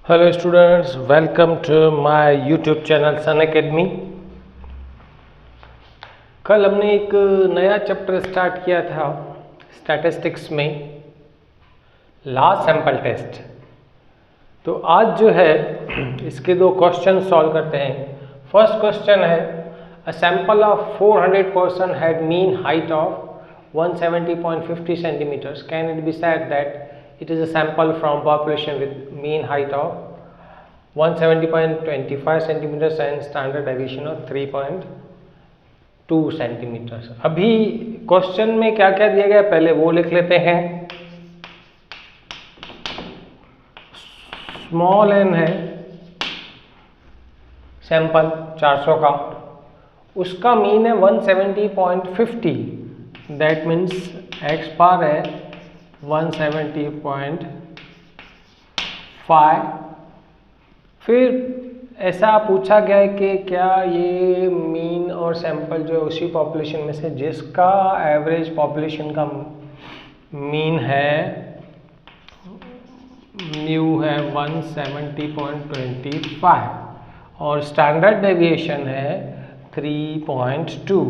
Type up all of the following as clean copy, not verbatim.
Hello students, welcome to my YouTube channel Sun Academy. कल हमने एक नया चैप्टर स्टार्ट किया था स्टैटिस्टिक्स में, लार्ज सैंपल टेस्ट। तो आज जो है इसके दो क्वेश्चन सॉल्व करते हैं। फर्स्ट क्वेश्चन है, a sample of 400 person had mean height of 170.50 centimeters. Can it be said that it is a sample from population with mean height of 170.25 centimeters and standard deviation of 3.2 centimeters? अभी question में क्या क्या दिया गया पहले वो लिख लेते हैं। स्मॉल एन है सैंपल 400 का, उसका मीन है 170.50, दैट मीन्स एक्स बार है 170.5। फिर ऐसा पूछा गया है कि क्या ये मीन और सैंपल जो है उसी पॉपुलेशन में से जिसका एवरेज पॉपुलेशन का मीन है म्यू है 170.25 और स्टैंडर्ड डेविएशन है 3.2।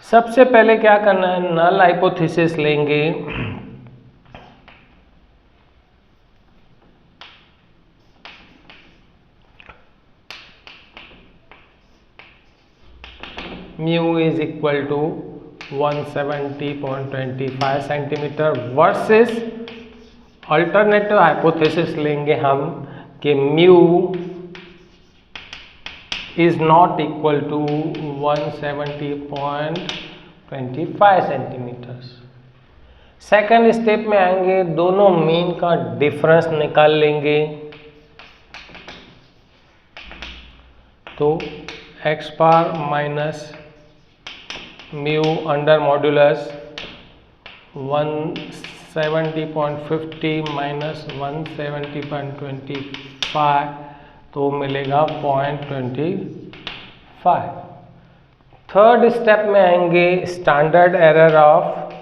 सबसे पहले क्या करना है, नल हाइपोथेसिस लेंगे। Mu is equal to 170.25 centimetre versus alternative hypothesis लेंगे हम कि mu is not equal to 170.25 centimeters। Second step में आएंगे, दोनों मीन का डिफरेंस निकाल लेंगे। तो x bar minus mu under modulus 170.50 minus 170.25 तो मिलेगा 0.25। थर्ड स्टेप में आएंगे, standard error of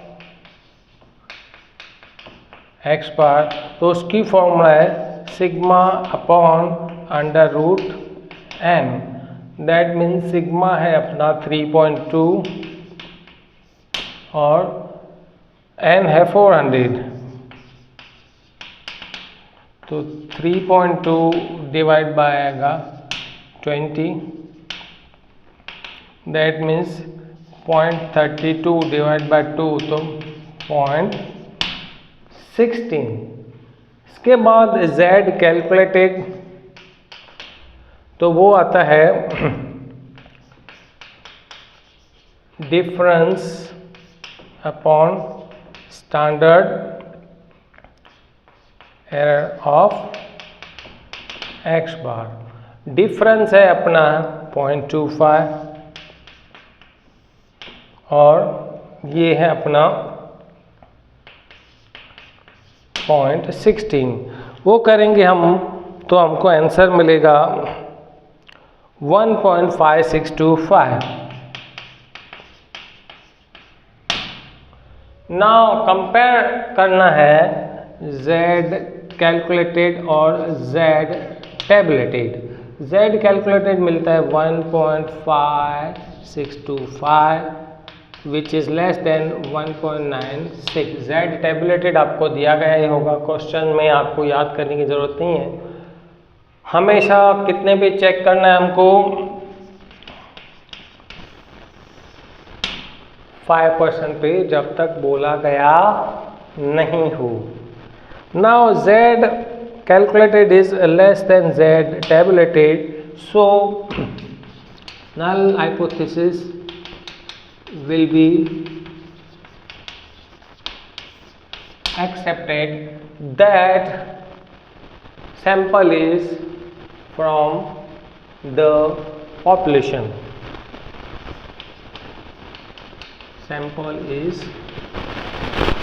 x bar, तो उसकी फॉर्मूला है sigma upon under root N, that means sigma है अपना 3.2 और एन है 400, तो 3.2 डिवाइड बाय आएगा 20, दैट मीन्स 0.32 डिवाइड बाय 2 तो 0.16। इसके बाद z कैलकुलेटेड, तो वो आता है difference upon standard error of x bar. Difference है अपना 0.25 और ये है अपना 0.16। वो करेंगे हम तो हमको आंसर मिलेगा 1.5625। नाउ कंपेयर करना है z कैलकुलेटेड और z टेबलेटेड। z कैलकुलेटेड मिलता है 1.5625 which is less than 1.96। z tabulated आपको दिया गया ही होगा क्वेश्चन में, आपको याद करने की ज़रूरत नहीं है। हमेशा कितने पे चेक करना है हमको, 5% पे, जब तक बोला गया नहीं हो। Now z calculated is less than z tabulated, so null hypothesis will be accepted that sample is from the population. Sample is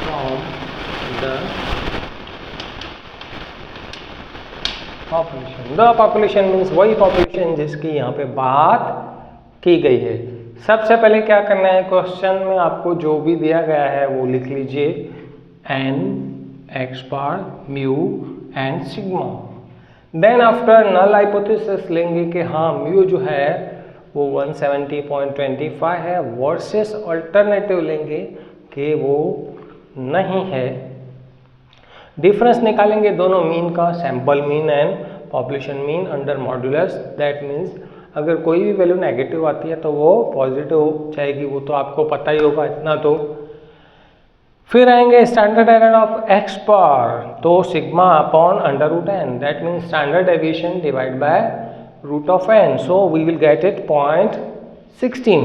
from the population. The population means वही पॉपुलेशन जिसकी यहाँ पे बात की गई है। सबसे पहले क्या करना है, क्वेश्चन में आपको जो भी दिया गया है वो लिख लीजिए, n x bar, mu and sigma. Then after null hypothesis लेंगे कि हाँ म्यू जो है वो 170.25 है वर्सेस अल्टरनेटिव लेंगे कि वो नहीं है। डिफरेंस निकालेंगे दोनों मीन का, sample mean and population mean under modulus. That means अगर कोई भी वैल्यू नेगेटिव आती है तो वो पॉजिटिव जाएगी, वो तो आपको पता ही होगा इतना तो। फिर आएंगे standard error of x bar, तो sigma upon under root N, that means standard deviation divide by root of n, so we will get it 0.16.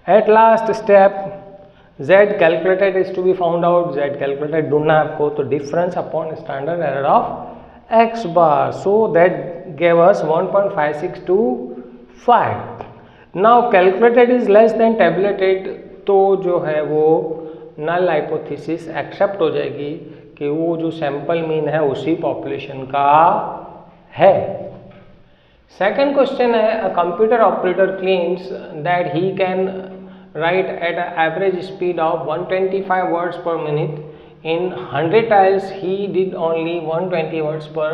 At last step z calculated is to be found out, z calculated ढूंढना है आपको, तो difference upon standard error of x bar, so that gave us 1.5625. Now calculated is less than tabulated, तो जो है वो null hypothesis accept हो जाएगी कि वो जो सैंपल मीन है उसी पॉपुलेशन का है। सेकंड क्वेश्चन है, a computer operator claims that he can write at an average speed of 125 words per minute. In 100 trials, he did only 120 words per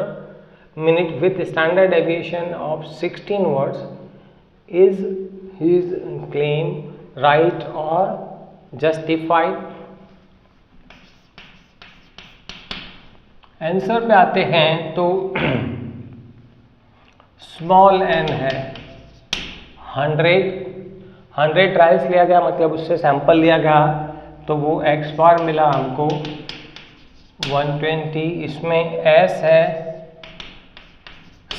minute with standard deviation of 16 words. Is his claim right or justified? Answer पे आते हैं तो small n है, 100 trials लिया गया, मतलब उससे sample लिया गया, तो वो एक्स बार मिला हमको 120, इसमें एस है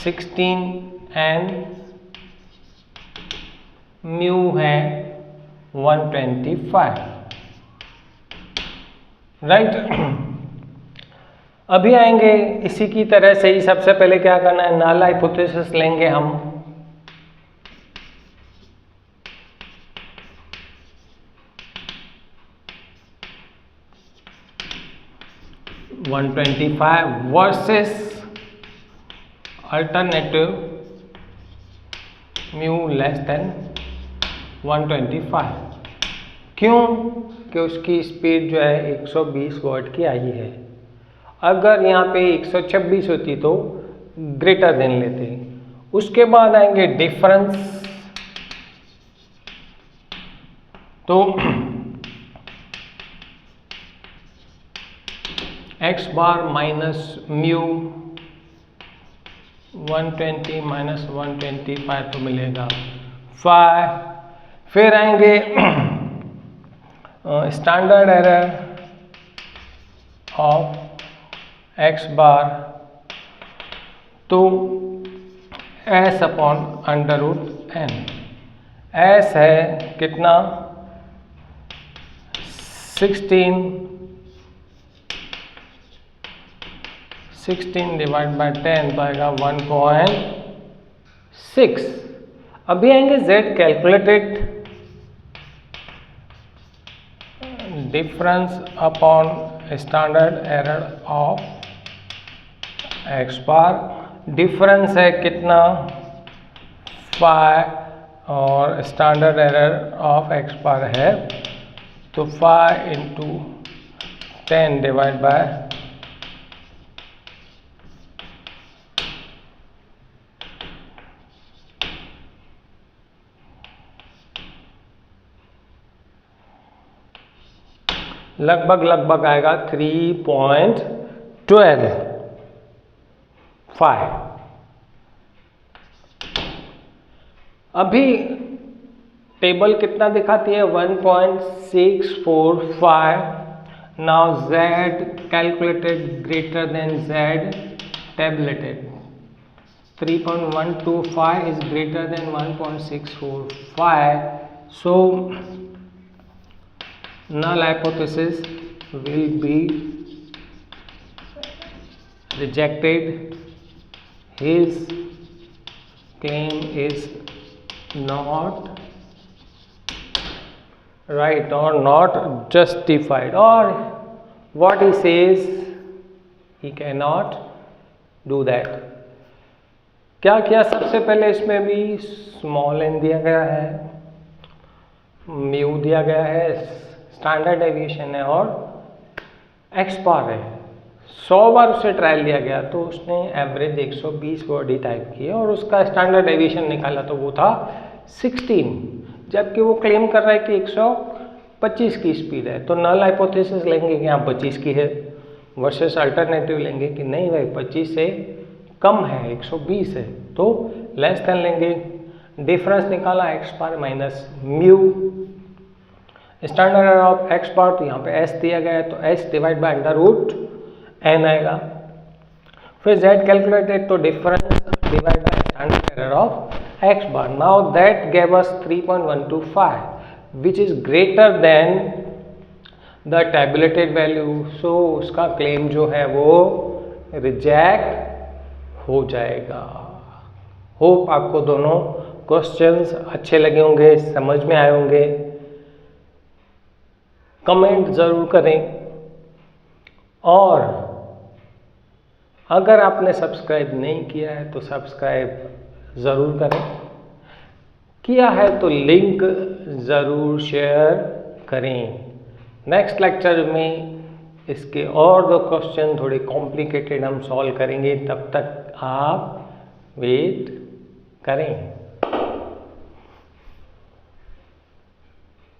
16 एंड म्यू है 125, राइट। अभी आएंगे इसी की तरह से ही, सबसे पहले क्या करना है, नल हाइपोथेसिस लेंगे हम। 125 versus alternative mu less than 125। क्यों? कि उसकी स्पीड जो है 120 वर्ड की आई है। अगर यहाँ पे 126 होती तो ग्रेटर देन लेते। उसके बाद आएंगे डिफरेंस, तो x bar minus mu 120 minus 125 तो मिलेगा 5। फिर आएंगे standard error of x bar, तो s upon under root n. S है कितना 16 डिवाइड बाय 10 तो आएगा 1.6। अभी आएंगे z calculated, difference upon standard error of x bar. Difference है कितना 5 और स्टैंडर्ड एरर ऑफ एक्स बार है तो 5 इंटू 10 डिवाइड बाय लगभग आएगा 3.125। अभी टेबल कितना दिखाती है 1.645। Now z calculated greater than z tabulated, 3.125 is greater than 1.645, so null hypothesis will be rejected. His claim is not right or not justified, or what he says he cannot do that. क्या किया सबसे पहले, इसमें भी small n दिया गया है, mu दिया गया है, स्टैंडर्ड डेविएशन है और एक्स बार है, 100 बार उसे ट्रायल लिया गया तो उसने एवरेज 120 बॉडी टाइप की और उसका स्टैंडर्ड डेविएशन निकाला तो वो था 16, जबकि वो क्लेम कर रहा है कि 125 की स्पीड है। तो नल हाइपोथेसिस लेंगे कि हाँ 25 की है, वर्सेस अल्टरनेटिव लेंगे कि नहीं भाई 25 से कम है, 120 है, तो लेस देन लेंगे। डिफरेंस निकाला X bar minus mu, standard error of x bar, तो यहाँ पे एस दिया गया है तो S divide by under root N आएगा। फिर जेड कैलकुलेटेड तो difference divide by standard error of x bar. Now that gave us 3.125 which is greater than the tabulated value. So उसका क्लेम जो है वो रिजेक्ट हो जाएगा। होप आपको दोनों क्वेश्चंस अच्छे लगे होंगे, समझ में आए होंगे। कमेंट ज़रूर करें और अगर आपने सब्सक्राइब नहीं किया है तो सब्सक्राइब ज़रूर करें, किया है तो लिंक ज़रूर शेयर करें। नेक्स्ट लेक्चर में इसके और दो क्वेश्चन थोड़े कॉम्प्लिकेटेड हम सॉल्व करेंगे, तब तक आप वेट करें।